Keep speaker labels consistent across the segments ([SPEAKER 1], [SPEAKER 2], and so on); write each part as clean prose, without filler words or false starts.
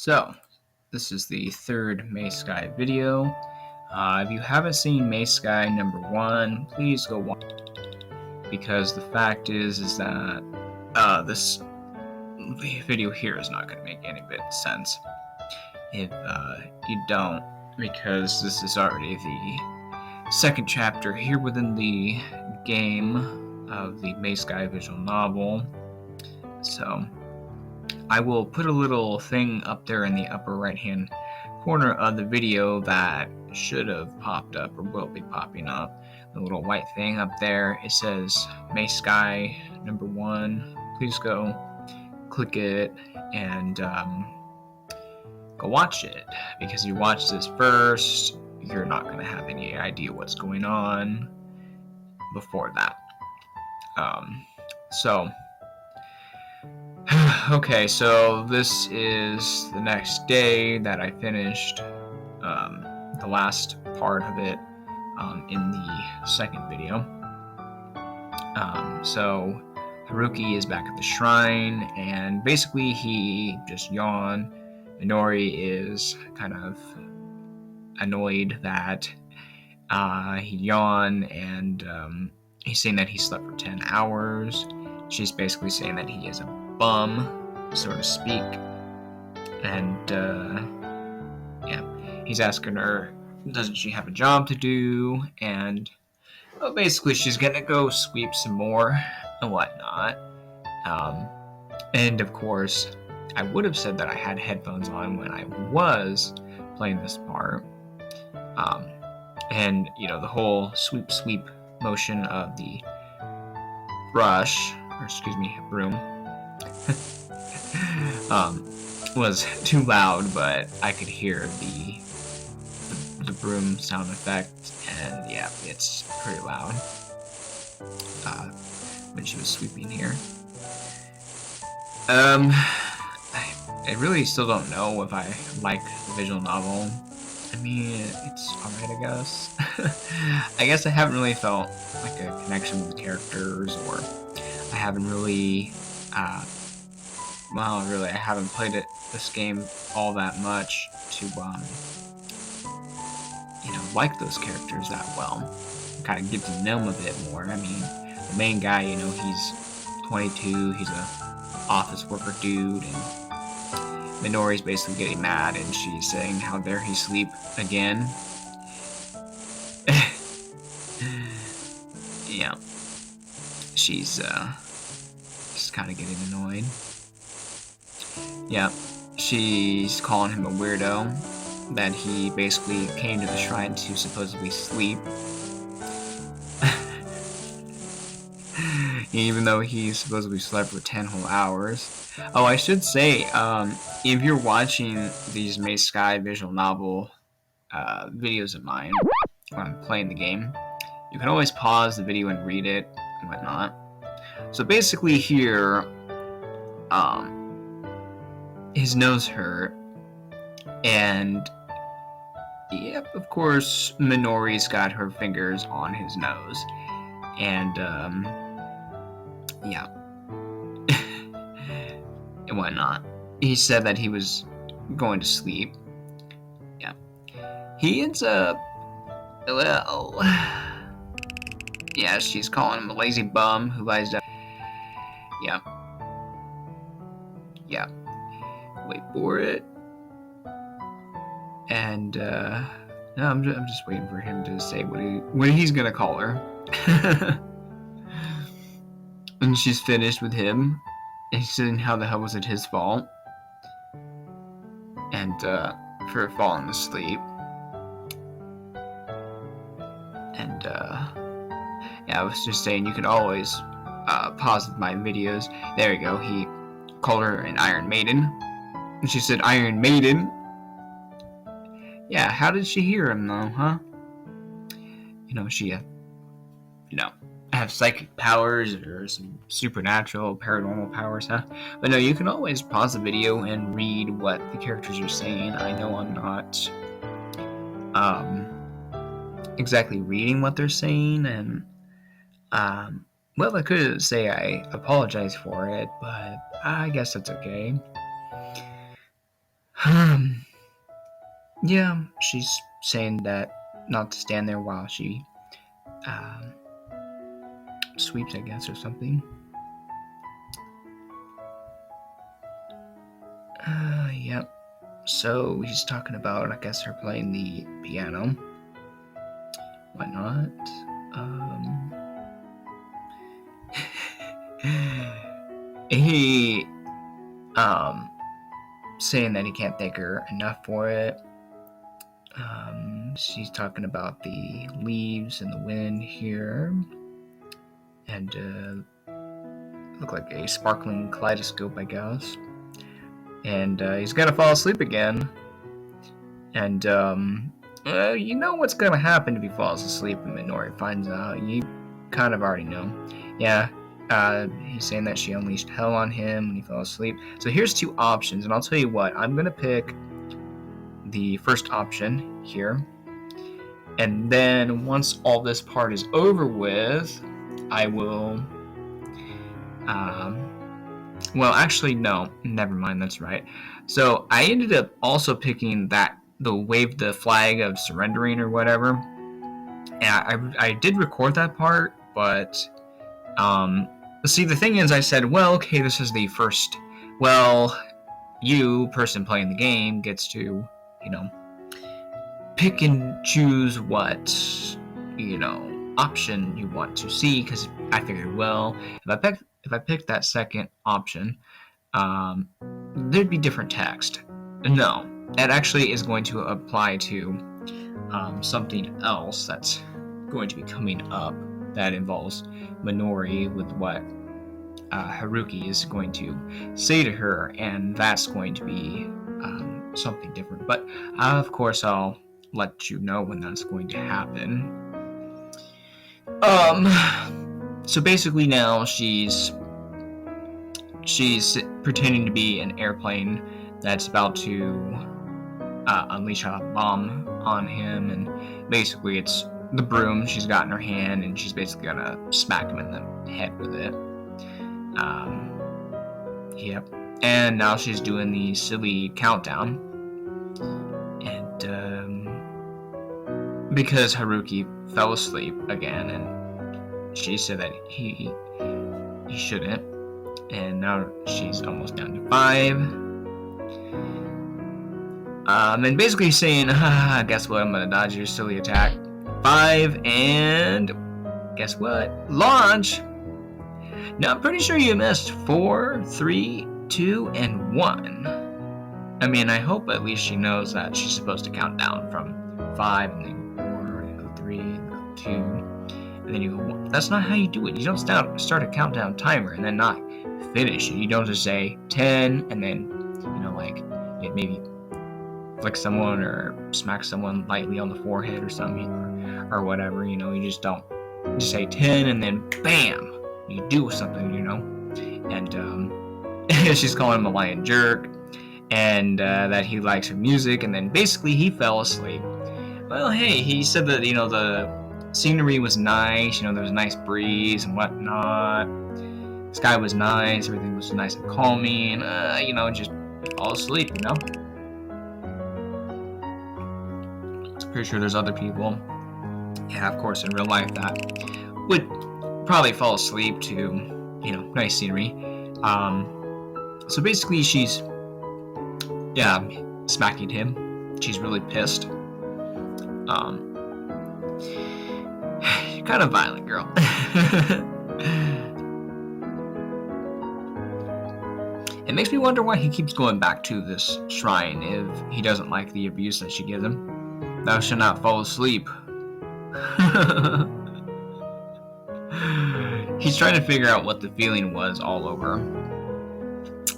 [SPEAKER 1] So, this is the third Maysky video. If you haven't seen Maysky #1, please go watch it, because the fact is that this video here is not going to make any bit of sense if you don't, because this is already the second chapter here within the game of the Maysky visual novel. So I will put a little thing up there in the upper right hand corner of the video that should have popped up or will be popping up. The little white thing up there, it says Maysky #1. Please go click it and go watch it, because if you watch this first, you're not going to have any idea what's going on before that. Okay, so this is the next day that I finished the last part of it in the second video. So Haruki is back at the shrine, and basically he just yawned. Minori is kind of annoyed that he yawned, and he's saying that he slept for 10 hours. She's basically saying that he is a bum, so to speak. And yeah, he's asking her, doesn't she have a job to do? And well, basically she's gonna go sweep some more and whatnot. And of course, I would have said that I had headphones on when I was playing this part. And you know, the whole sweep motion of the brush, or excuse me, broom, was too loud, but I could hear the broom sound effect, and yeah, it's pretty loud when she was sweeping here. I really still don't know if I like the visual novel. I mean, it's alright, I guess. I guess I haven't really felt like a connection with the characters, or I haven't really, I haven't played this game all that much to, like those characters that well. Kind of get to know them a bit more. I mean, the main guy, he's 22, he's a office worker dude, and Minori's basically getting mad, and she's saying, how dare he sleep again? Yeah. She's just kind of getting annoyed. Yeah. She's calling him a weirdo, that he basically came to the shrine to supposedly sleep. Even though he supposedly slept for 10 whole hours. Oh, I should say, if you're watching these Maysky visual novel videos of mine when I'm playing the game, you can always pause the video and read it and whatnot. So basically here, his nose hurt, and yep, of course, Minori's got her fingers on his nose, and yeah, and whatnot. He said that he was going to sleep. Yeah, he ends up, well, yeah, she's calling him a lazy bum who lies down. Yeah, wait for it. And no, I'm just waiting for him to say what he's gonna call her. And she's finished with him, and he's saying how the hell was it his fault, and for falling asleep. And yeah, I was just saying you can always pause my videos. There you go. He called her an Iron Maiden, and she said Iron Maiden. Yeah, how did she hear him though, huh? She have psychic powers or some supernatural, paranormal powers, huh? But no, you can always pause the video and read what the characters are saying. I know I'm not exactly reading what they're saying, and well, I could say I apologize for it, but I guess that's okay. Yeah, she's saying that not to stand there while she sweeps, I guess, or something. Yep. So he's talking about, I guess, her playing the piano. Why not? He saying that he can't thank her enough for it. She's talking about the leaves and the wind here, and look like a sparkling kaleidoscope, I guess. And he's gonna fall asleep again. And you know what's gonna happen if he falls asleep and Minori finds out. You kind of already know. Yeah, he's saying that she unleashed hell on him when he fell asleep. So here's two options, and I'll tell you what, I'm gonna pick the first option here. And then once all this part is over with, I will, well, actually, no, never mind, that's right. So I ended up also picking the wave the flag of surrendering or whatever. And I did record that part, but see, the thing is, I said, well, okay, this is the first, well, you, person playing the game, gets to, pick and choose what, option you want to see, because I figured, well, if I picked that second option, there'd be different text. No, that actually is going to apply to something else that's going to be coming up that involves Minori with what Haruki is going to say to her, and that's going to be something different. But of course, I'll let you know when that's going to happen. So basically now she's pretending to be an airplane that's about to unleash a bomb on him, and basically it's the broom she's got in her hand, and she's basically gonna smack him in the head with it. Yep. And now she's doing the silly countdown, and because Haruki fell asleep again, and she said that he shouldn't, and now she's almost down to 5. And basically saying, guess what, I'm gonna dodge your silly attack. 5, and guess what? Launch! Now, I'm pretty sure you missed 4, 3, 2, and 1. I mean, I hope at least she knows that she's supposed to count down from 5, and then 4, and go 3, and go 2, and then you go 1. That's not how you do it. You don't start a countdown timer and then not finish it. You don't just say 10, and then, maybe flick someone or smack someone lightly on the forehead or something, or whatever, you just don't just say 10 and then bam, you do something, and she's calling him a lying jerk, and that he likes her music, and then basically he fell asleep. Well, hey, he said that, the scenery was nice, there was a nice breeze and whatnot, the sky was nice, everything was nice and calming, just fall asleep, Pretty sure there's other people, yeah, of course, in real life that would probably fall asleep to, nice scenery. So basically she's, smacking him. She's really pissed. You're kind of violent, girl. It makes me wonder why he keeps going back to this shrine if he doesn't like the abuse that she gives him. Thou shalt not fall asleep. He's trying to figure out what the feeling was all over.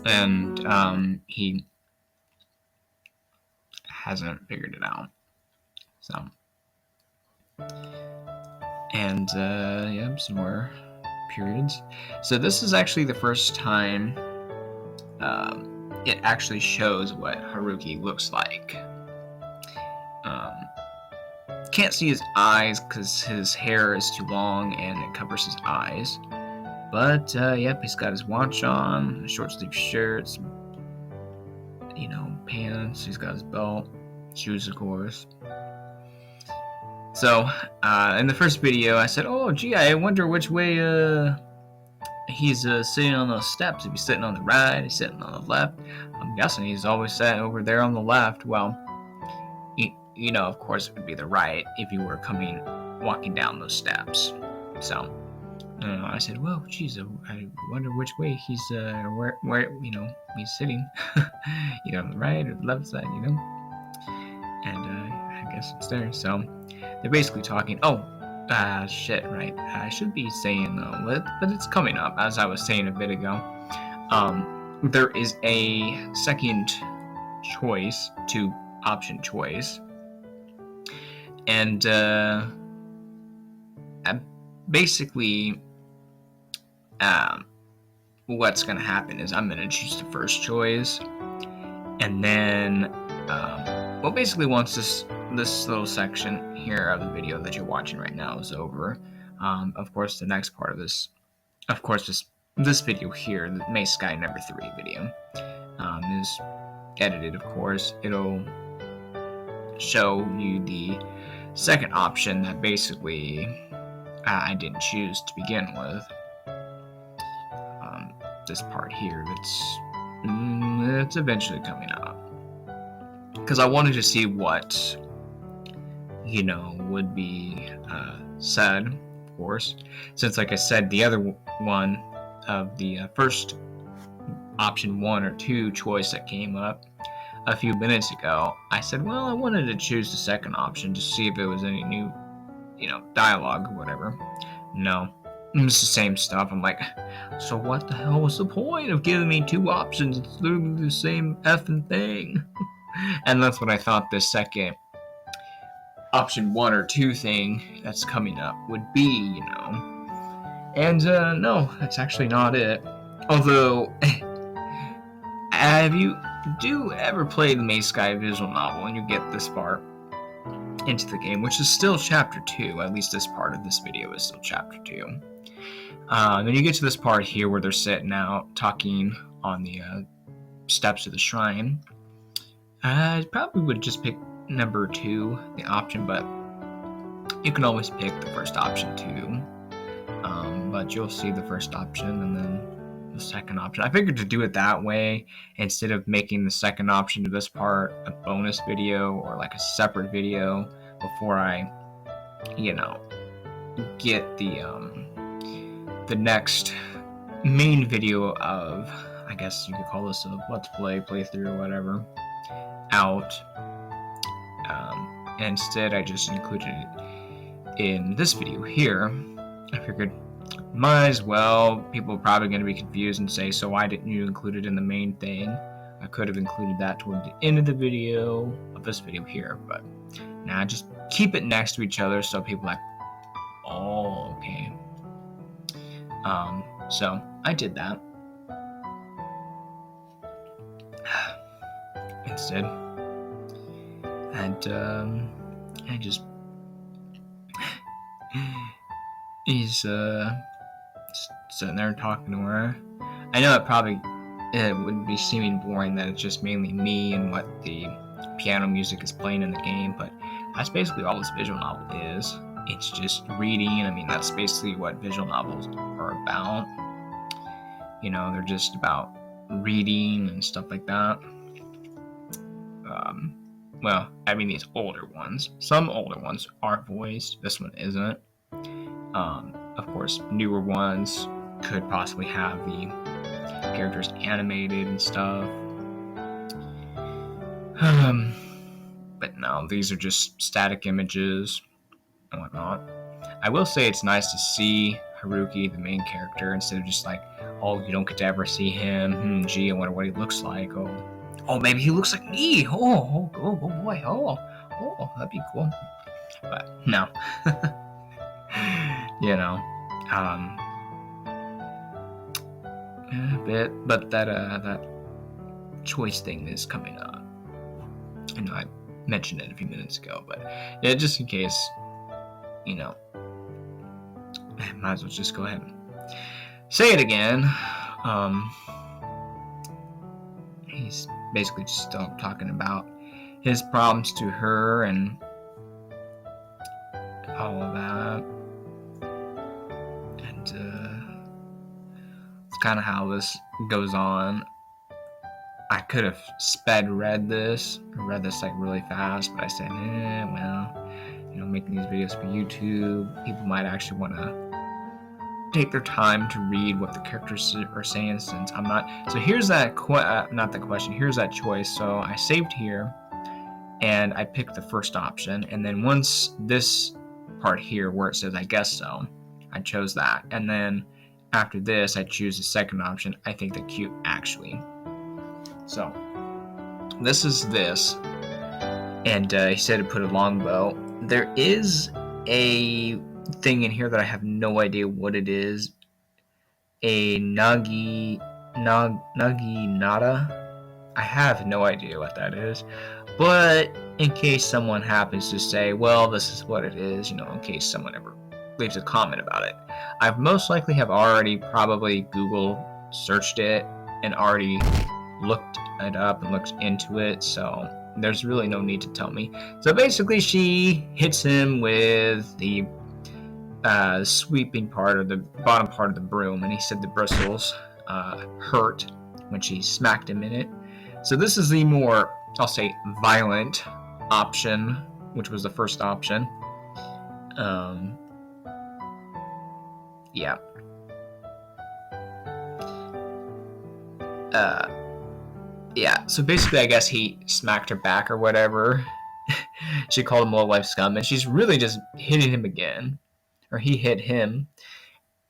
[SPEAKER 1] And he hasn't figured it out. So. And some more periods. So this is actually the first time it actually shows what Haruki looks like. Can't see his eyes because his hair is too long and it covers his eyes. But, yep, he's got his watch on, a short sleeve shirt, pants, he's got his belt. choose a course. So, in the first video, I said, oh, gee, I wonder which way, he's sitting on those steps. If he's sitting on the right, he's sitting on the left. I'm guessing he's always sat over there on the left. Well, you know, of course, it would be the right if you were walking down those steps. So, I said, well, geez, I wonder which way he's, where, you know, he's sitting. Either on the right or the left side, you know. And I guess it's there. So, they're basically talking. Oh, shit, right. I should be saying, but it's coming up, as I was saying a bit ago. There is a second choice, two-option choice. And basically, what's going to happen is I'm going to choose the first choice. And then, well, basically once this little section here of the video that you're watching right now is over, of course, the next part of this, of course, this video here, the May Sky number 3 video, is edited, of course. It'll show you the second option that basically I didn't choose to begin with. This part here, it's eventually coming up. Because I wanted to see what, you know, would be said, of course. Since, like I said, the other one of the first option 1 or 2 choice that came up a few minutes ago, I said, well, I wanted to choose the second option to see if it was any new, you know, dialogue or whatever. No. It's the same stuff. I'm like, so what the hell was the point of giving me 2 options? It's literally the same effing thing. And that's what I thought this second option 1 or 2 thing that's coming up would be, you know. And no, that's actually not it. Although, have you ever play the May Sky visual novel and you get this far into the game, which is still chapter 2, at least this part of this video is still chapter 2. Then you get to this part here where they're sitting out talking on the steps of the shrine. I probably would just pick number 2, the option, but you can always pick the first option too. But you'll see the first option and then the second option. I figured to do it that way instead of making the second option to this part a bonus video or like a separate video before I, you know, get the next main video of, I guess you could call this a let's play, playthrough, or whatever, out. Instead, I just included it in this video here. I figured, might as well. People are probably going to be confused and say, so why didn't you include it in the main thing? I could have included that toward the end of the video, of this video here, but now just keep it next to each other so people are like, oh, okay. So I did that instead, and I just he's sitting there talking to her. I know it would be seeming boring that it's just mainly me and what the piano music is playing in the game, but that's basically all this visual novel is. It's just reading. I mean, that's basically what visual novels are about. You know, they're just about reading and stuff like that. Well, I mean, these older ones. Some older ones are voiced. This one isn't. Of course, newer ones could possibly have the characters animated and stuff. But no, these are just static images and whatnot. I will say it's nice to see Haruki, the main character, instead of just like, oh, you don't get to ever see him. Gee, I wonder what he looks like. Oh, maybe he looks like me. Oh boy. Oh, that'd be cool. But no, you know, but that choice thing is coming up. I know I mentioned it a few minutes ago, but yeah, just in case, you know, I might as well just go ahead and say it again. He's basically just talking about his problems to her and all of that. And it's kind of how this goes on. I could have read this like really fast, but I said, well, you know, making these videos for YouTube, people might actually want to take their time to read what the characters are saying, since I'm not. So here's that not the question, here's that choice. So I saved here and I picked the first option, and then once this part here where it says I guess so, I chose that, and then after this I choose the second option, I think they're cute actually. So this is this, and he said to put a longbow. There is a thing in here that I have no idea what it is. A naginata. I have no idea what that is, but in case someone happens to say, well, this is what it is, you know, in case someone ever leaves a comment about it, I most likely have already probably Google searched it and already looked it up and looked into it, so there's really no need to tell me. So basically she hits him with the sweeping part, or the bottom part of the broom, and he said the bristles hurt when she smacked him in it. So this is the more, I'll say, violent option, which was the first option. Yeah. Yeah, so basically I guess he smacked her back or whatever. She called him low-life scum, and she's really just hitting him again. Or he hit him.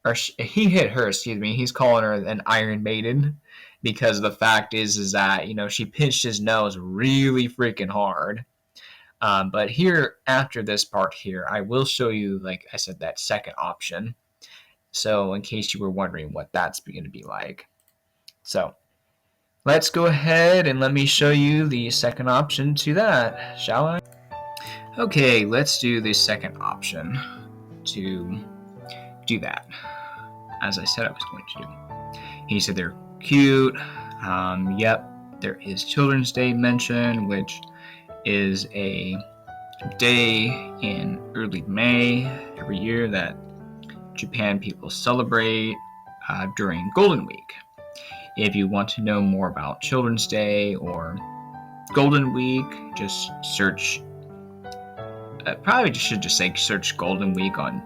[SPEAKER 1] Or he hit her, excuse me. He's calling her an Iron Maiden, because the fact is that, you know, she pinched his nose really freaking hard. But here, after this part here, I will show you, like I said, that second option. So in case you were wondering what that's going to be like. So let's go ahead and let me show you the second option to that, shall I? Okay, let's do the second option to do that, as I said I was going to do. He said they're cute. Yep, there is Children's Day mentioned, which is a day in early May every year that Japan people celebrate during Golden Week. If you want to know more about Children's Day or Golden Week, just search, probably should just say search Golden Week on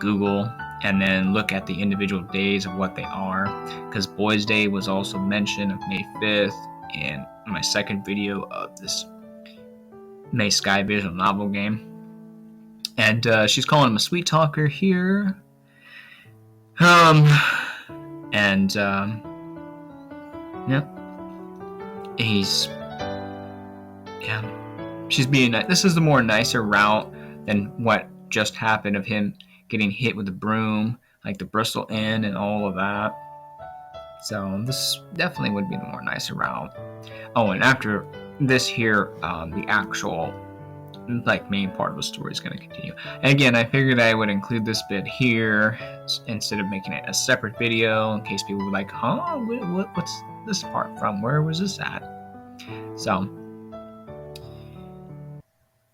[SPEAKER 1] Google, and then look at the individual days of what they are, because Boys Day was also mentioned of May 5th in my second video of this May Sky visual novel game. And she's calling him a sweet talker here. Yep. She's being nice. This is the more nicer route than what just happened of him getting hit with the broom, like the bristle end and all of that. So this definitely would be the more nicer route. Oh, and after this here, the actual main part of the story is going to continue. And again, I figured I would include this bit here instead of making it a separate video, in case people were like, huh, what's this part from? Where was this at? So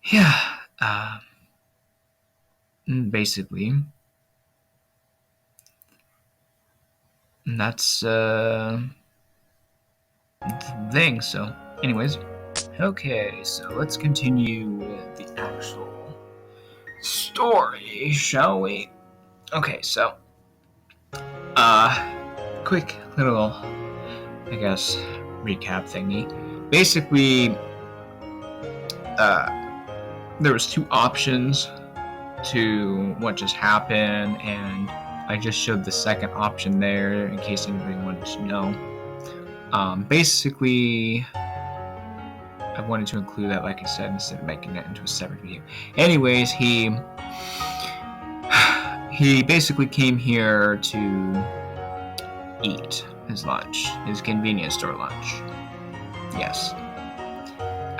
[SPEAKER 1] yeah, basically that's the thing. So anyways, okay, so let's continue with the actual story, shall we? Okay, so quick little, I guess, recap thingy. Basically, there was two options to what just happened, and I just showed the second option there in case anybody wanted to know. Basically, I wanted to include that, like I said, instead of making it into a separate video. Anyways, he basically came here to eat his lunch, his convenience store lunch. Yes.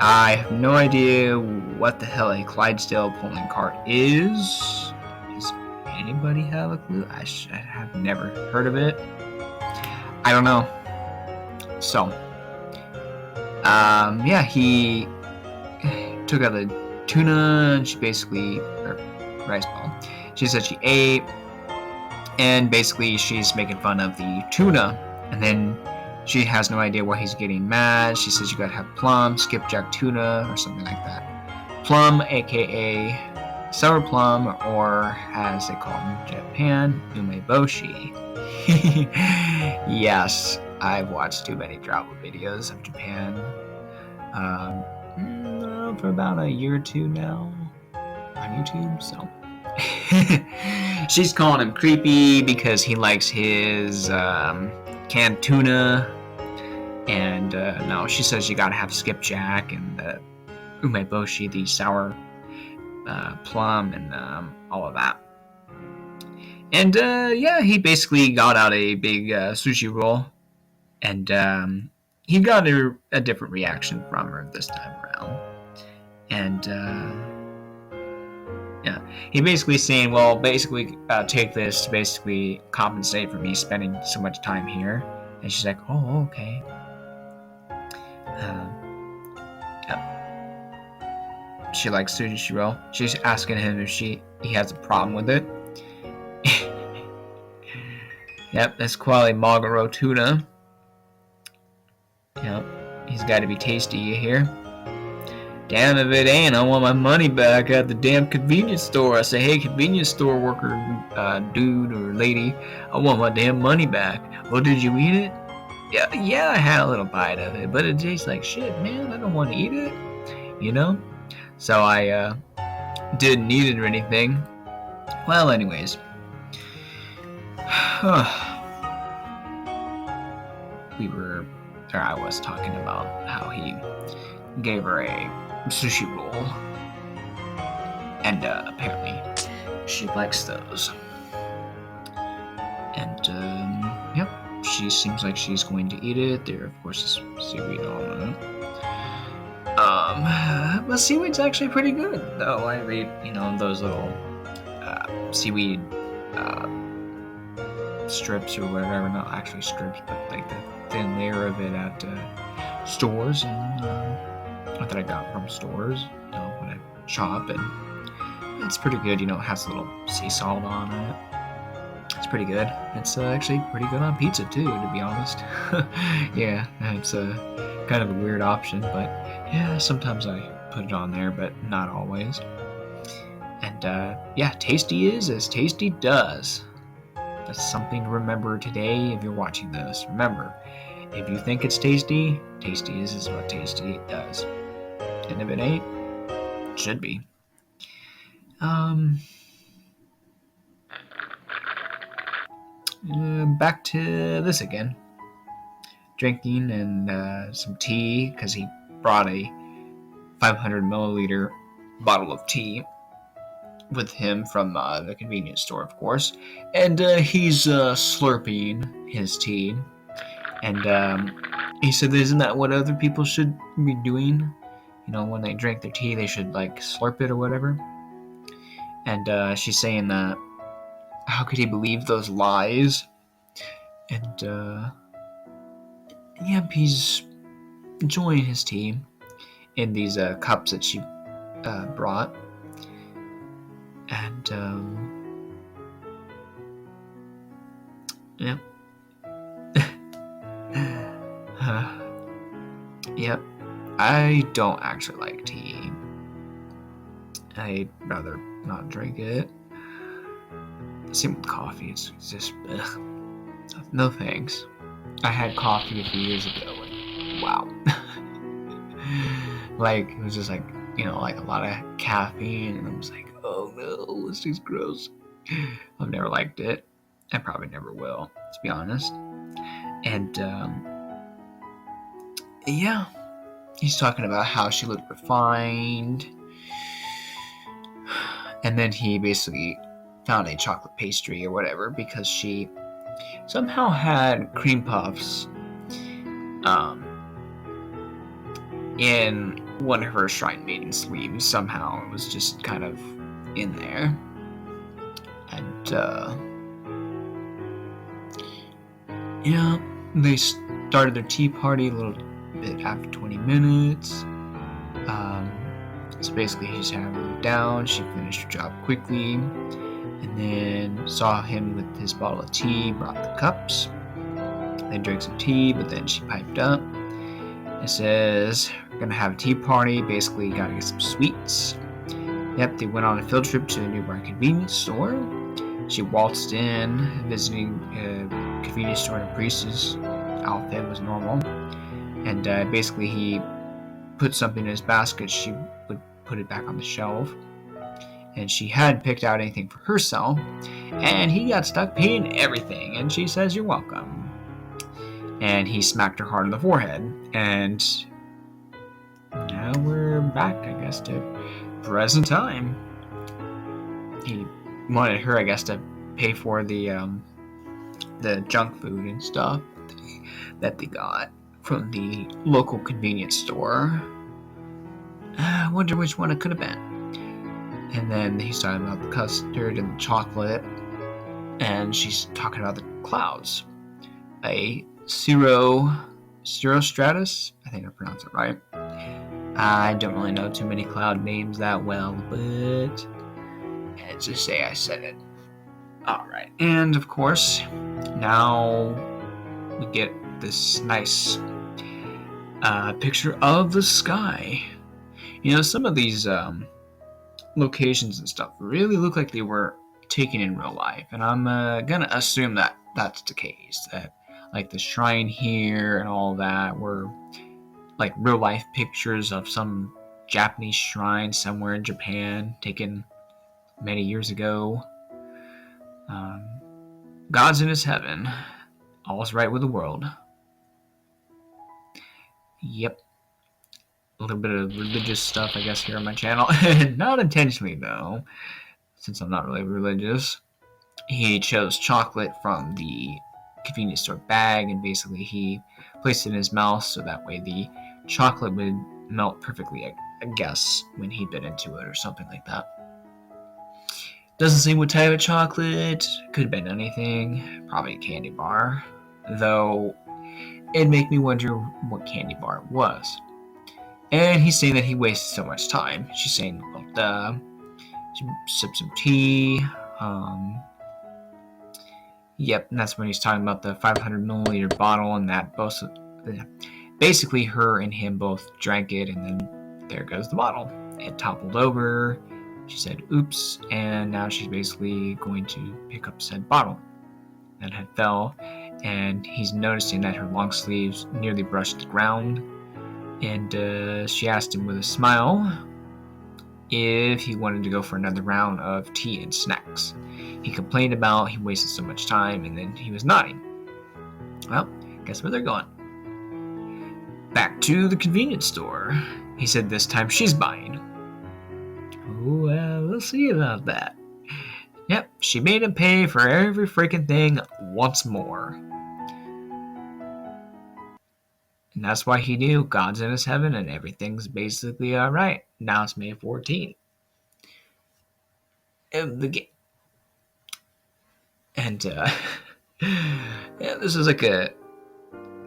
[SPEAKER 1] I have no idea what the hell a Clydesdale polling cart is. Does anybody have a clue? I have never heard of it. I don't know. So, yeah, he took out the tuna, and she basically, or rice ball. She said she ate, and basically she's making fun of the tuna, and then she has no idea why he's getting mad. She says you gotta have plum, skipjack tuna, or something like that. Plum, aka sour plum, or as they call it in Japan, umeboshi. Yes, I've watched too many travel videos of Japan for about a year or two now on YouTube, so she's calling him creepy because he likes his canned tuna, and no, she says you gotta have skipjack and umeboshi, the sour plum, and all of that. And yeah, he basically got out a big sushi roll, and he got a different reaction from her this time around. And yeah, he basically saying, well, basically take this to basically compensate for me spending so much time here. And she's like, oh, okay. Yeah. She likes sushi roll. She's asking him if he has a problem with it. Yep, that's quality Maguro tuna. Yep, he's got to be tasty, you hear? Damn, if it ain't, I want my money back at the damn convenience store. I say, hey, convenience store worker, dude or lady, I want my damn money back. Well, did you eat it? Yeah, I had a little bite of it, but it tastes like shit, man. I don't want to eat it, you know? So I didn't eat it or anything. Well, anyways. I was talking about how he gave her a sushi roll, and apparently she likes those. And yep, she seems like she's going to eat it. There, of course, is seaweed on it. But seaweed's actually pretty good, though. I read, those little seaweed strips or whatever, not actually strips, but like the thin layer of it at stores, and that I got from stores, when I shop, and it's pretty good. It has a little sea salt on it. It's pretty good. It's actually pretty good on pizza too, to be honest. Yeah, it's kind of a weird option, but yeah, sometimes I put it on there, but not always. And yeah, tasty is as tasty does. That's something to remember today if you're watching this. Remember, if you think it's tasty, tasty is what tasty does. And if it ain't, it should be. Back to this again. Drinking and some tea, because he brought a 500 milliliter bottle of tea with him from the convenience store, of course, and he's slurping his tea, and he said, isn't that what other people should be doing? When they drink their tea, they should slurp it or whatever. And she's saying that, how could he believe those lies? And yep, he's enjoying his tea in these cups that she brought. And yep. Yep. I don't actually like tea. I'd rather not drink it. Same with coffee. It's just ugh. No thanks. I had coffee a few years ago, and wow. It was just a lot of caffeine, and I was like, oh no, this is gross. I've never liked it. I probably never will, to be honest. And yeah, he's talking about how she looked refined, and then he basically found a chocolate pastry or whatever because she somehow had cream puffs in one of her shrine maiden sleeves. Somehow it was just kind of in there. And yeah, they started their tea party a little bit after 20 minutes. So basically, he just had her move down. She finished her job quickly, and then saw him with his bottle of tea, brought the cups. They drank some tea, but then she piped up. It says, we're gonna have a tea party. Basically, gotta get some sweets. Yep, they went on a field trip to a nearby convenience store. She waltzed in, visiting a convenience store in a priest's outfit was normal. And basically, he put something in his basket. She would put it back on the shelf. And she hadn't picked out anything for herself. And he got stuck paying everything. And she says, you're welcome. And he smacked her hard on the forehead. And now we're back, I guess, to present time. He wanted her, I guess, to pay for the junk food and stuff that they got from the local convenience store. I wonder which one it could have been. And then he's talking about the custard and the chocolate, and she's talking about the clouds. A cirrostratus, I think I pronounced it right. I don't really know too many cloud names that well, but let's just say I said it. Alright, and of course, now we get this nice picture of the sky. You know, some of these locations and stuff really look like they were taken in real life, and I'm gonna assume that that's the case. That, like, the shrine here and all that were like real life pictures of some Japanese shrine somewhere in Japan taken many years ago. God's in his heaven. All's right with the world. Yep. A little bit of religious stuff, I guess, here on my channel. Not intentionally, though, since I'm not really religious. He chose chocolate from the convenience store bag, and basically he placed it in his mouth so that way the chocolate would melt perfectly, I guess, when he bit into it or something like that. Doesn't say what type of chocolate. Could have been anything. Probably a candy bar. Though, it'd make me wonder what candy bar it was. And he's saying that he wasted so much time. She's saying, well, she sipped some tea. Yep, and that's when he's talking about the 500 milliliter bottle, and that both, basically her and him both drank it, and then there goes the bottle. It toppled over. She said, oops, and now she's basically going to pick up said bottle that had fell, and he's noticing that her long sleeves nearly brushed the ground, and she asked him with a smile if he wanted to go for another round of tea and snacks. He complained about he wasted so much time, and then he was nodding. Well, guess where they're going? Back to the convenience store. He said this time she's buying. Well, we'll see about that. Yep, she made him pay for every freaking thing once more. And that's why he knew God's in his heaven and everything's basically alright. Now it's May 14th. And yeah, this is like it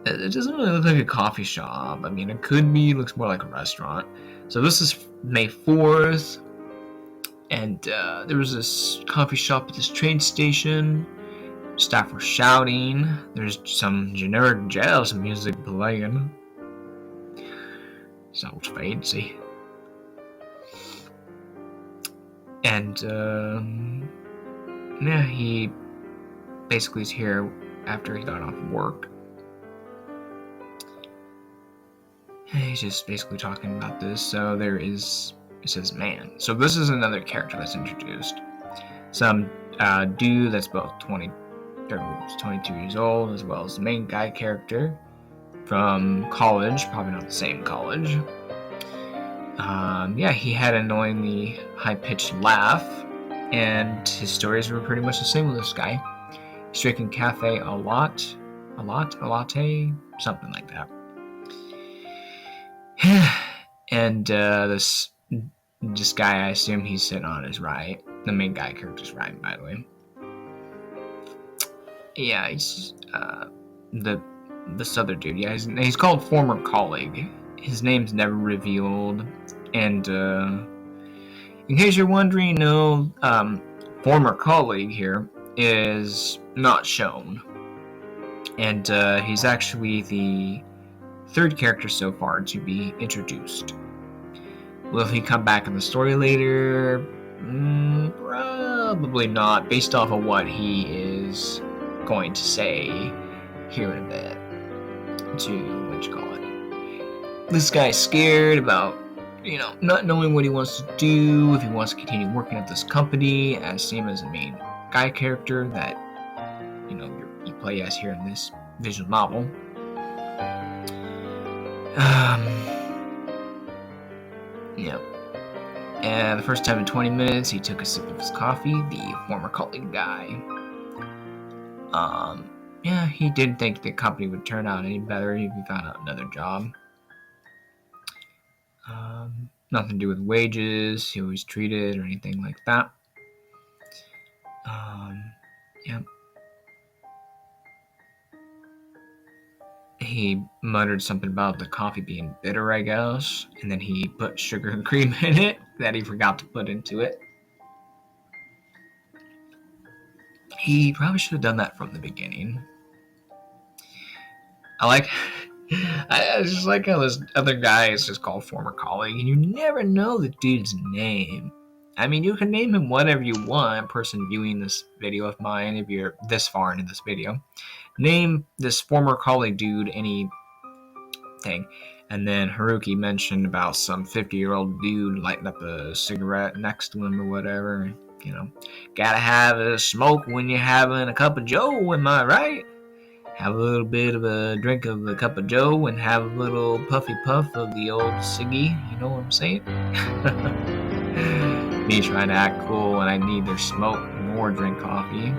[SPEAKER 1] doesn't really look like a coffee shop. I mean, it could be, it looks more like a restaurant. So this is May 4th. And there was this coffee shop at this train station. Staff were shouting. There's some generic jazz music playing. Sounds fancy. And yeah, he basically is here after he got off work. And he's just basically talking about this. So there is, it says man. So this is another character that's introduced. Some dude that's both 22 years old, as well as the main guy character from college, probably not the same college. Yeah, he had an annoyingly high-pitched laugh, and his stories were pretty much the same with this guy. He's drinking cafe a latte, something like that. And this guy, I assume he's sitting on his right. The main guy character's right, by the way. Yeah, he's this other dude. Yeah, he's called former colleague. his name's never revealed, and in case you're wondering, no, former colleague here is not shown, and he's actually the third character so far to be introduced. Will he come back in the story later? Probably not, based off of what he is going to say here in a bit. This guy's scared about, not knowing what he wants to do, if he wants to continue working at this company, as same as the main guy character that, you play as here in this visual novel. Yeah. And the first time in 20 minutes, he took a sip of his coffee, the former colleague guy. Yeah, he didn't think the company would turn out any better if he found out another job. Nothing to do with wages, he was treated, or anything like that. Yeah. He muttered something about the coffee being bitter, I guess, and then he put sugar and cream in it that he forgot to put into it. He probably should have done that from the beginning. I just like how this other guy is just called former colleague, and you never know the dude's name. I mean, you can name him whatever you want, person viewing this video of mine, if you're this far into this video. Name this former colleague dude anything. And then Haruki mentioned about some 50-year-old dude lighting up a cigarette next to him or whatever. Gotta have a smoke when you're having a cup of joe, am I right? Have a little bit of a drink of a cup of joe and have a little puffy puff of the old ciggy, you know what I'm saying? Me trying to act cool when I neither smoke nor drink coffee.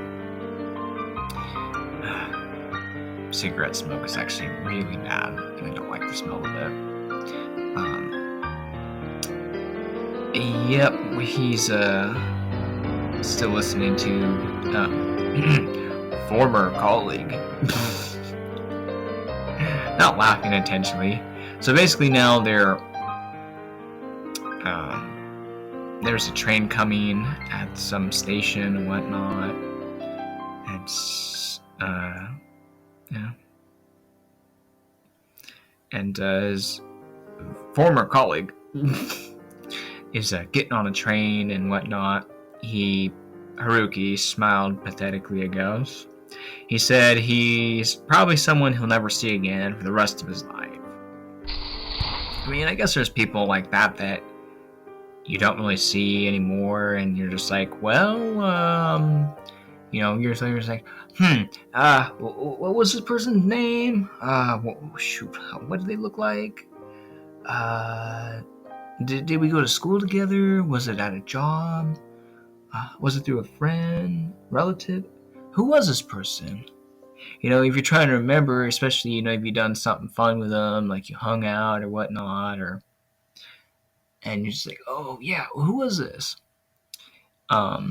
[SPEAKER 1] Cigarette smoke is actually really bad, and I don't like the smell of it. Yep, he's still listening to former colleague. Not laughing intentionally. So basically now there's a train coming at some station and whatnot. It's yeah. And his former colleague is getting on a train and whatnot. Haruki smiled pathetically, I guess. He said he's probably someone he'll never see again for the rest of his life. I mean, I guess there's people like that you don't really see anymore, and you're just like, well, years later, it's like, what was this person's name? What did they look like? Did we go to school together? Was it at a job? Was it through a friend, relative? Who was this person? If you're trying to remember, especially, if you've done something fun with them, like you hung out or whatnot, and you're just like, oh yeah, who was this? Oh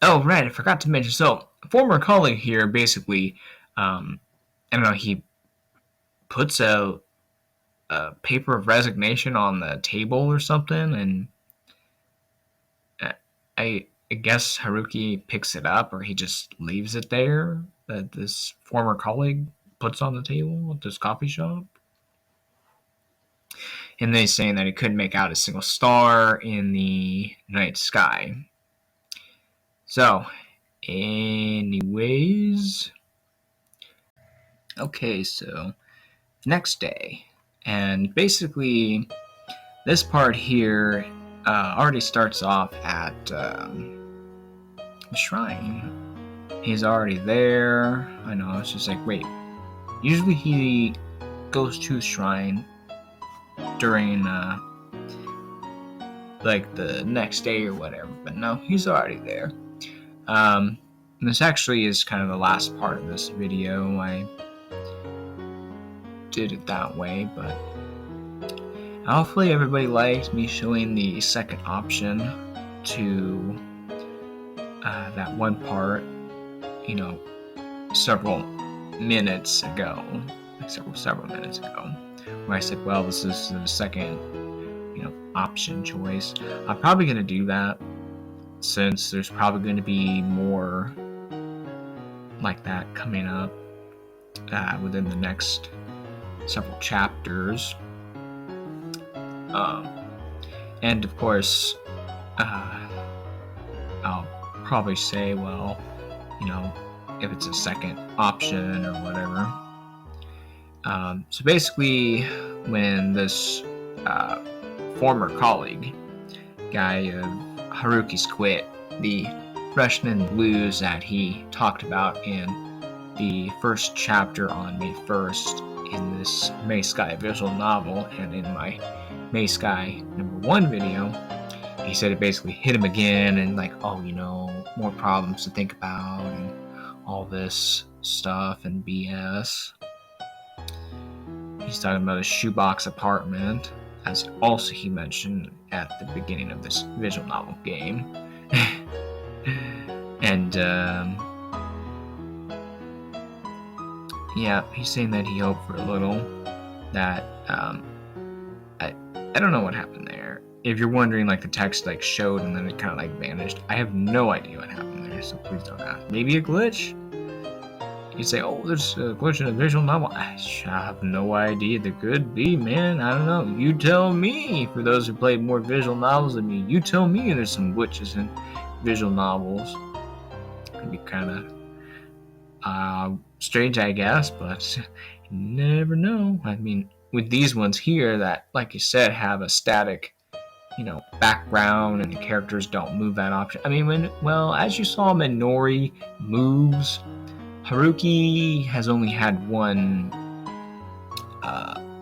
[SPEAKER 1] right, I forgot to mention. So, a former colleague here basically, he puts a paper of resignation on the table or something, and I guess Haruki picks it up, or he just leaves it there that this former colleague puts on the table at this coffee shop. And they're saying that he couldn't make out a single star in the night sky. So, anyways. Okay, so next day. And basically, this part here already starts off at the shrine. He's already there. I know, it's just like, wait. Usually he goes to shrine during the next day or whatever, but no, he's already there. This actually is kind of the last part of this video. I did it that way, but hopefully everybody liked me showing the second option to that one part, several minutes ago, like several minutes ago. where I said, well, this is the second, option choice. I'm probably going to do that since there's probably going to be more like that coming up within the next several chapters. And of course, I'll probably say, well, if it's a second option or whatever. So basically, when this former colleague, guy of Haruki's quit, the freshman blues that he talked about in the first chapter on May 1st in this May Sky visual novel and in my May Sky #1 video, he said it basically hit him again and like, more problems to think about and all this stuff and BS. He's talking about a shoebox apartment, as also he mentioned at the beginning of this visual novel game. And he's saying that he hoped for a little, that I don't know what happened there. If you're wondering, like the text like showed and then it kind of like vanished, I have no idea what happened there, so please don't ask. Maybe a glitch? You say, oh, there's a glitch in a visual novel. I have no idea. There could be, man. I don't know. You tell me. For those who played more visual novels than me, you tell me there's some glitches in visual novels. Could be kind of strange, I guess, but you never know. I mean, with these ones here that, like you said, have a static, background and the characters don't move that option. I mean, as you saw, Minori moves. Haruki has only had one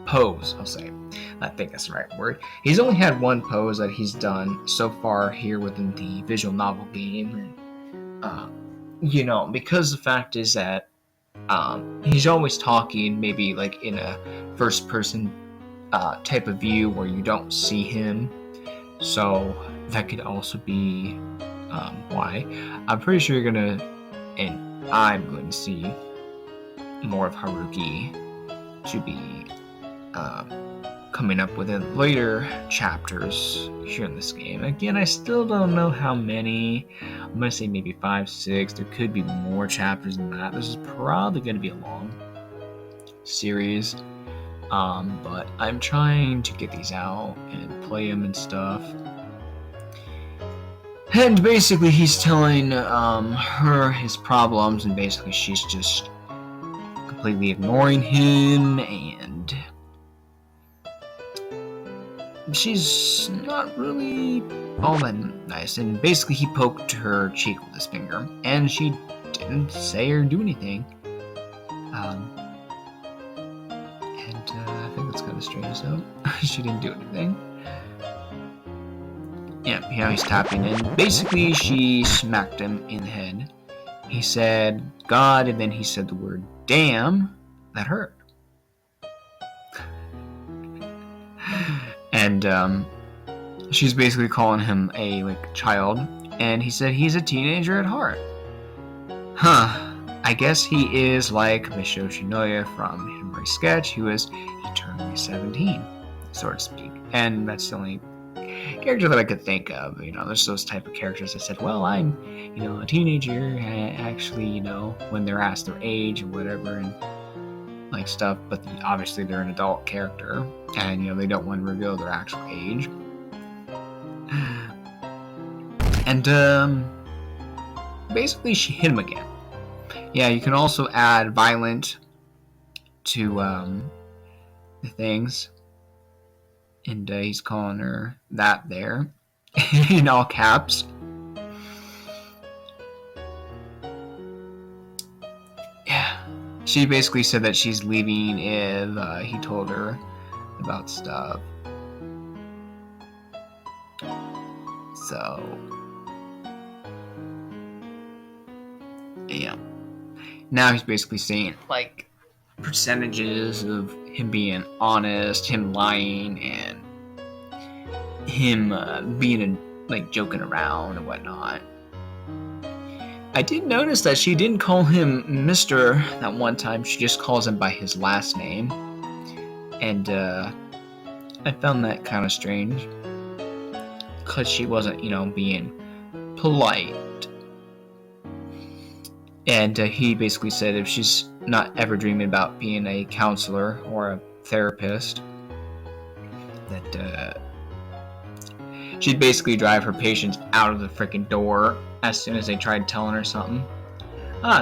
[SPEAKER 1] pose, I'll say. I think that's the right word. He's only had one pose that he's done so far here within the visual novel game. And, because the fact is that he's always talking maybe like in a first person type of view where you don't see him. So that could also be why. I'm pretty sure you're going to, and I'm going to see more of Haruki to be coming up within later chapters here in this game. Again, I still don't know how many. I'm going to say maybe 5, 6. There could be more chapters than that. This is probably going to be a long series. But I'm trying to get these out and play them and stuff. And basically he's telling her his problems, and basically she's just completely ignoring him, and she's not really all that nice. And basically he poked her cheek with his finger, and she didn't say or do anything. I think that's kind of strange though. She didn't do anything. Yeah, he's tapping, and basically she smacked him in the head. He said God, and then he said the word damn. That hurt. And she's basically calling him a child, and he said he's a teenager at heart. I guess he is like Misho Shinoya from Hidamari Sketch, who is eternally 17, so to speak. And that's the only character that I could think of. There's those type of characters that said, well, I'm, a teenager, actually, when they're asked their age or whatever, and like stuff, but obviously they're an adult character, and, they don't want to reveal their actual age. And, basically she hit him again. Yeah, you can also add violent to, the things. And he's calling her that there, in all caps. Yeah. She basically said that she's leaving if he told her about stuff. So, yeah. Now he's basically saying, percentages of him being honest, him lying, and him being joking around and whatnot. I did notice that she didn't call him Mr. that one time. She just calls him by his last name. And I found that kind of strange because she wasn't, being polite. And he basically said if she's not ever dreaming about being a counselor or a therapist, that she'd basically drive her patients out of the freaking door as soon as they tried telling her something.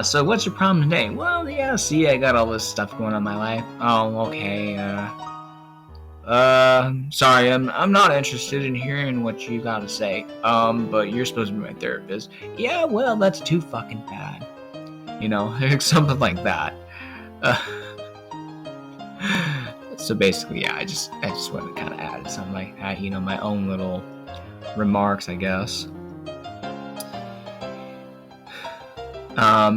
[SPEAKER 1] So what's your problem today? Well, yeah, see, I got all this stuff going on in my life. Oh, okay, sorry, I'm not interested in hearing what you gotta say. But you're supposed to be my therapist. Yeah, well, that's too fucking bad. Something like that. So basically, yeah, I just want to kind of add something like that, my own little remarks, I guess.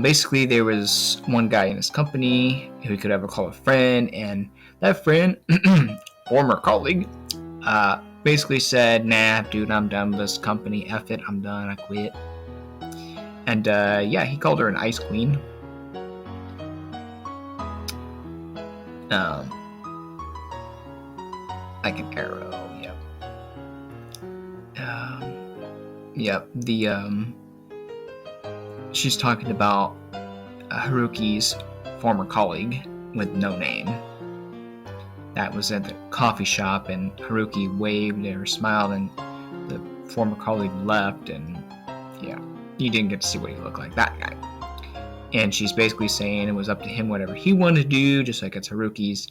[SPEAKER 1] Basically, there was one guy in his company who he could ever call a friend, and that friend, former colleague, basically said, nah, dude, I'm done with this company. F it, I'm done, I quit. And yeah, he called her an ice queen. Like an arrow, yep. Yep, she's talking about Haruki's former colleague with no name. That was at the coffee shop, and Haruki waved or smiled, and the former colleague left, and yeah, you didn't get to see what he looked like, that guy. And she's basically saying it was up to him whatever he wanted to do, just like it's Haruki's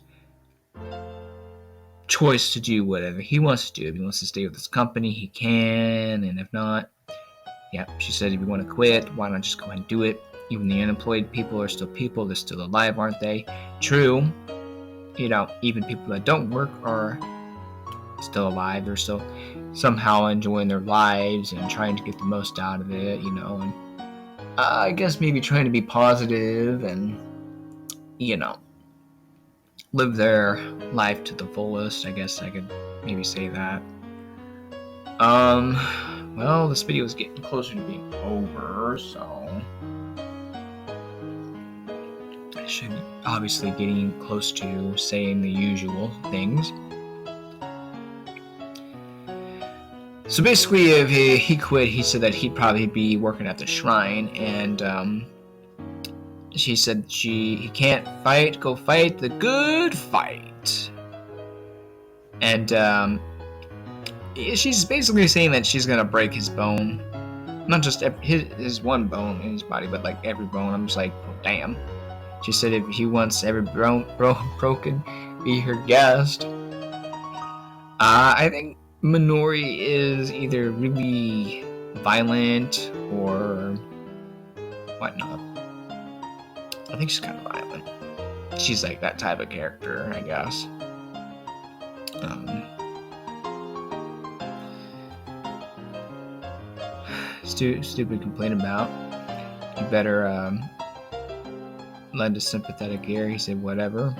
[SPEAKER 1] choice to do whatever he wants to do. If he wants to stay with this company, he can, and if not, yeah, she said if you want to quit, why not just go ahead and do it? Even the unemployed people are still people, they're still alive, aren't they? True, even people that don't work are still alive, they're still somehow enjoying their lives and trying to get the most out of it, and I guess maybe trying to be positive and, live their life to the fullest. I guess I could maybe say that. Well, this video is getting closer to being over, so I should obviously getting close to saying the usual things. So basically, if he quit, he said that he'd probably be working at the shrine, and she said he can't fight, go fight the good fight. And she's basically saying that she's gonna break his bone, not just his one bone in his body, but like every bone. I'm just like, oh, damn. She said if he wants every broken, be her guest. I think Minori is either really violent or whatnot. I think she's kind of violent. She's like that type of character, I guess. Stupid complaint about. You better lend a sympathetic ear. He said, whatever.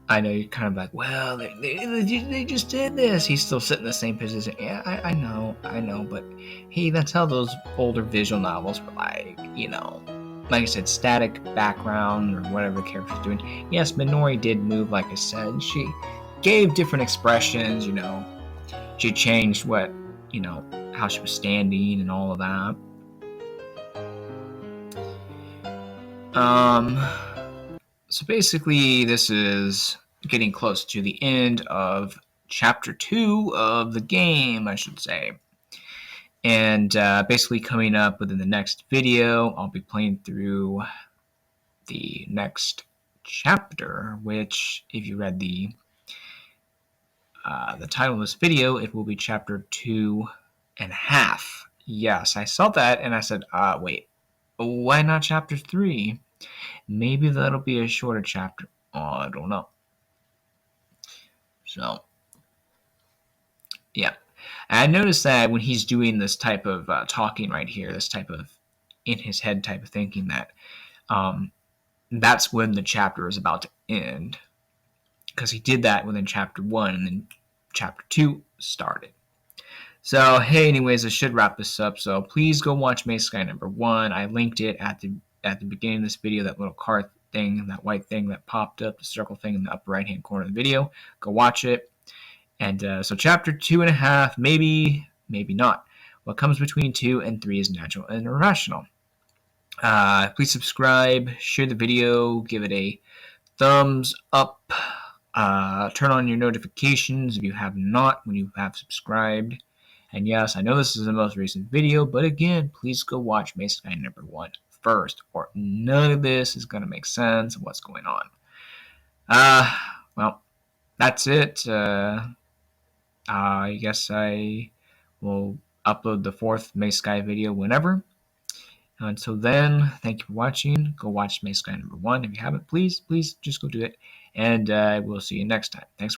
[SPEAKER 1] I know you're kind of like, well, they just did this. He's still sitting in the same position. Yeah, I know, but hey, that's how those older visual novels were like, like I said, static background or whatever the character's doing. Yes, Minori did move, like I said. She gave different expressions, She changed what, how she was standing and all of that. So basically, this is getting close to the end of Chapter 2 of the game, I should say. And basically coming up within the next video, I'll be playing through the next chapter, which, if you read the title of this video, it will be Chapter 2.5. Yes, I saw that, and I said, wait, why not Chapter 3? Maybe that'll be a shorter chapter. Oh, I don't know. So, yeah. And I noticed that when he's doing this type of talking right here, this type of in his head type of thinking, that that's when the chapter is about to end. Because he did that within Chapter 1, and then Chapter 2 started. So, hey, anyways, I should wrap this up. So, please go watch Maze Sky number 1. I linked it at the beginning of this video, that little card thing, that white thing that popped up, the circle thing in the upper right hand corner of the video. Go watch it. And so chapter 2.5, maybe not. What comes between 2 and 3 is natural and irrational. Please subscribe, share the video, give it a thumbs up, turn on your notifications if you have not when you have subscribed. And yes, I know this is the most recent video, but again, please go watch Mesa Sky number 1 first, or none of this is going to make sense of what's going on. Well, that's it. I guess I will upload the 4th Mesa Sky video whenever. Until then, thank you for watching. Go watch Mesa Sky number 1 if you haven't. Please just go do it. And we'll see you next time. Thanks.